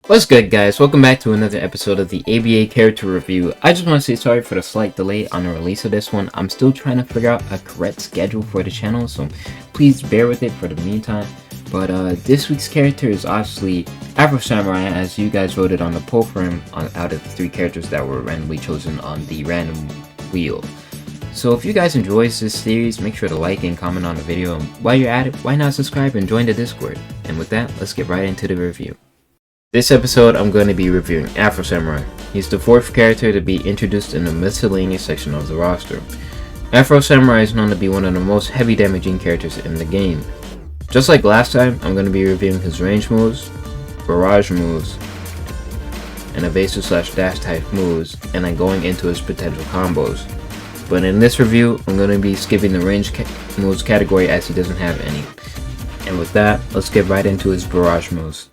What's good, guys? Welcome back to another episode of the ABA character review. I just want to say sorry for the slight delay on the release of this one. I'm still trying to figure out a correct schedule for the channel, so please bear with it for the meantime. But this week's character is obviously Afro Samurai, as you guys voted on the poll for him out of the 3 characters that were randomly chosen on the random wheel. So if you guys enjoy this series, make sure to like and comment on the video. And while you're at it, why not subscribe and join the Discord? And with that, let's get right into the review. This episode, I'm going to be reviewing Afro Samurai. He's the 4th character to be introduced in the miscellaneous section of the roster. Afro Samurai is known to be one of the most heavy damaging characters in the game. Just like last time, I'm going to be reviewing his range moves, barrage moves, and evasive/dash type moves, and then going into his potential combos. But in this review, I'm going to be skipping the range moves category as he doesn't have any. And with that, let's get right into his barrage moves.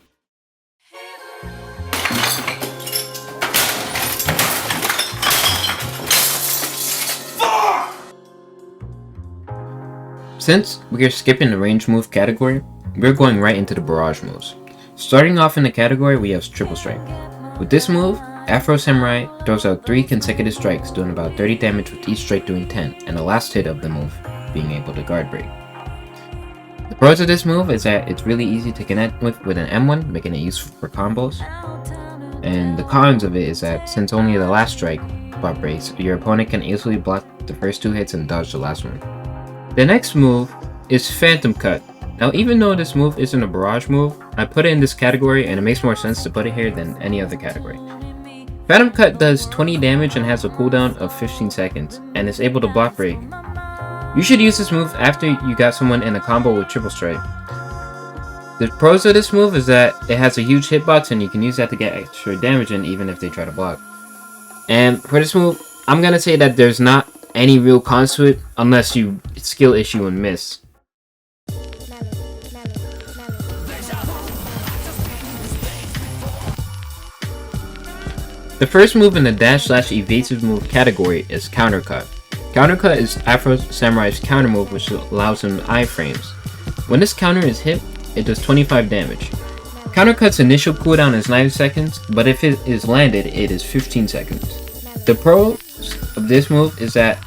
Since we are skipping the range move category, we're going right into the barrage moves. Starting off in the category, we have Triple Strike. With this move, Afro Samurai throws out 3 consecutive strikes, doing about 30 damage with each strike doing 10, and the last hit of the move being able to guard break. The pros of this move is that it's really easy to connect with an M1, making it useful for combos. And the cons of it is that since only the last strike block breaks, your opponent can easily block the first 2 hits and dodge the last one. The next move is Phantom Cut. Now, even though this move isn't a barrage move, I put it in this category and it makes more sense to put it here than any other category. Phantom Cut does 20 damage and has a cooldown of 15 seconds, and is able to block break. You should use this move after you got someone in a combo with Triple Strike. The pros of this move is that it has a huge hitbox and you can use that to get extra damage in even if they try to block. And for this move, I'm gonna say that there's not any real cons to it unless you skill issue and miss. The first move in the dash/evasive move category is Counter Cut. Counter Cut is Afro Samurai's counter move, which allows him iframes. When this counter is hit, it does 25 damage. Counter Cut's initial cooldown is 9 seconds, but if it is landed, it is 15 seconds. The pros of this move is that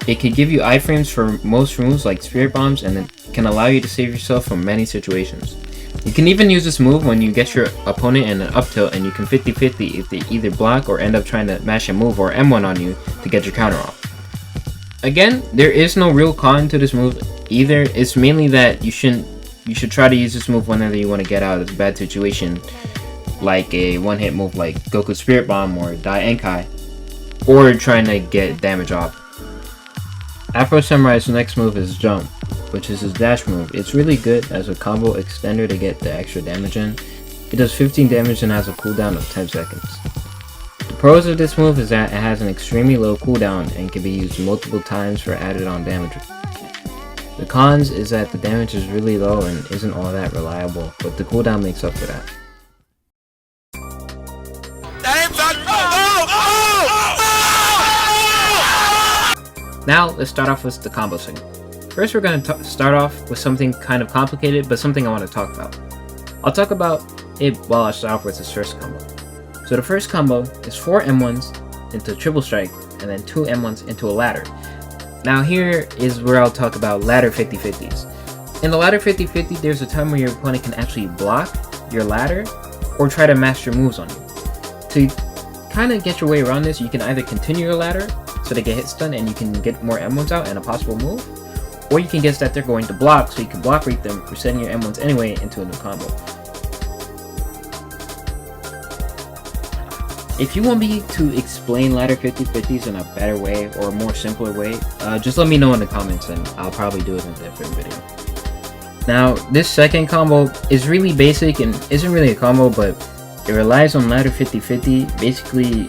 it can give you iframes for most moves like Spirit Bombs, and it can allow you to save yourself from many situations. You can even use this move when you get your opponent in an up tilt and you can 50-50 if they either block or end up trying to mash a move or M1 on you to get your counter off. Again, there is no real con to this move either. It's mainly that you should try to use this move whenever you want to get out of a bad situation, like a one-hit move like Goku Spirit Bomb or Dai Enkai, or trying to get damage off. Afro Samurai's next move is Jump, which is his dash move. It's really good as a combo extender to get the extra damage in. It does 15 damage and has a cooldown of 10 seconds. The pros of this move is that it has an extremely low cooldown and can be used multiple times for added on damage. The cons is that the damage is really low and isn't all that reliable, but the cooldown makes up for that. Now, let's start off with the combo segment. First, we're going to start off with something kind of complicated, but something I want to talk about. I'll talk about it while I start off with this first combo. So the first combo is 4 M1s into Triple Strike, and then 2 M1s into a ladder. Now here is where I'll talk about ladder 50-50s. In the ladder 50-50, there's a time where your opponent can actually block your ladder, or try to master moves on you. To kind of get your way around this, you can either continue your ladder, so they get hit stun and you can get more M1s out and a possible move, or you can guess that they're going to block, so you can block rate them for sending your M1s anyway into a new combo. If you want me to explain ladder 50-50s in a better way or a more simpler way, just let me know in the comments and I'll probably do it in a different video. Now, this second combo is really basic and isn't really a combo, but it relies on ladder 50-50. Basically,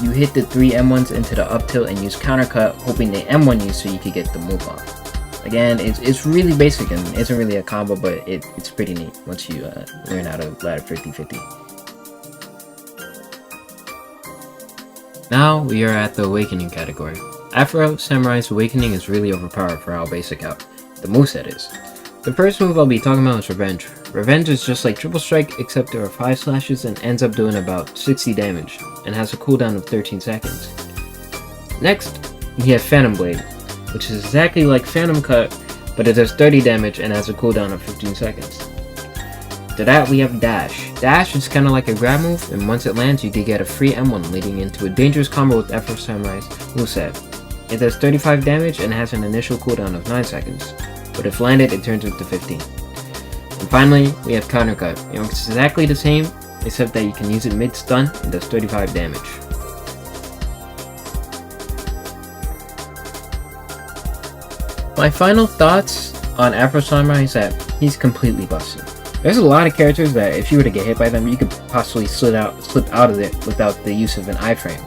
you hit the 3 M1s into the up tilt and use Counter Cut, hoping they M1 you so you could get the move off. Again, it's really basic and isn't really a combo, but it's pretty neat once you learn how to ladder 50-50. Now we are at the Awakening category. Afro Samurai's Awakening is really overpowered for how basic the moveset is. The first move I'll be talking about is Revenge. Revenge is just like Triple Strike, except there are 5 slashes and ends up doing about 60 damage, and has a cooldown of 13 seconds. Next, we have Phantom Blade, which is exactly like Phantom Cut, but it does 30 damage and has a cooldown of 15 seconds. After that, we have Dash. Dash is kinda like a grab move, and once it lands, you can get a free M1 leading into a dangerous combo with Afro Samurai's moveset. It does 35 damage and has an initial cooldown of 9 seconds, but if landed, it turns into 15. And finally, we have Counter Cut. It's exactly the same, except that you can use it mid-stun and does 35 damage. My final thoughts on Afro Samurai is that he's completely busted. There's a lot of characters that if you were to get hit by them, you could possibly slip out of it without the use of an iframe.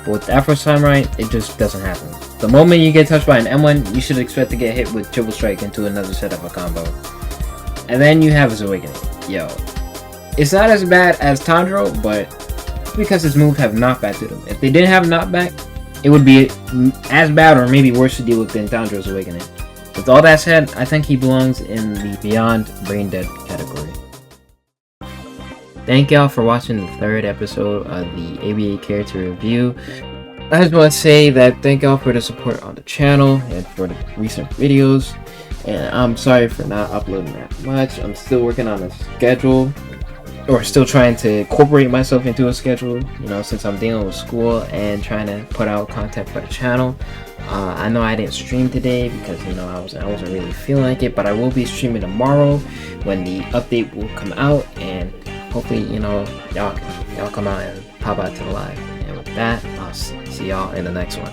But with Afro Samurai, it just doesn't happen. The moment you get touched by an M1, you should expect to get hit with Triple Strike into another set of a combo. And then you have his Awakening. Yo, it's not as bad as Tanjiro, but because his moves have knockback to them. If they didn't have knockback, it would be as bad or maybe worse to deal with than Tanjiro's Awakening. With all that said, I think he belongs in the Beyond Brain Dead category. Thank y'all for watching the 3rd episode of the ABA character review. I just want to say that thank y'all for the support on the channel and for the recent videos. And I'm sorry for not uploading that much. I'm still working on a schedule, or still trying to incorporate myself into a schedule, since I'm dealing with school and trying to put out content for the channel. I know I didn't stream today because I wasn't really feeling like it, but I will be streaming tomorrow when the update will come out, and hopefully y'all come out and pop out to the live. And with that, I'll see y'all in the next one.